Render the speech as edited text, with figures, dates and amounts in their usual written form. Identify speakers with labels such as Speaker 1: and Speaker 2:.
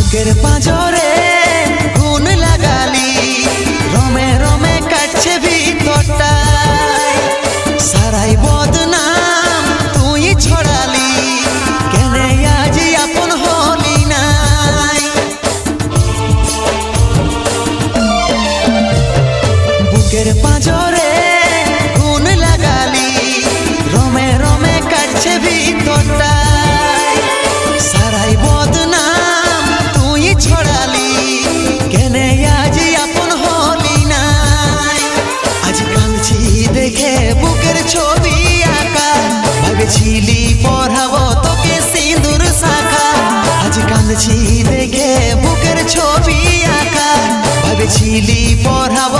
Speaker 1: বুকের পাঁজরে গুণ লাগালি, রমে রমে কাটছে ভিতরটায়, সারাই বদনাম তুই ছড়ালি, কেনে আজ আপন হলি নাই। বুকের পাঁজরে গুণ লাগালি, রমে রমে কাটছে ভিতরটায়, সারাই বদনাম তুই ছড়ালি, কেনে আজ আপন হলি নাই। আজ কাঁদছি দেখে বুকের ছবি আঁকা, ভেবেছিলি পড়াবো তোকে সিঁদুর শাখা। আজ কাঁদছি দেখে বুকের ছবি আঁকা, ভেবেছিলি পড়াবো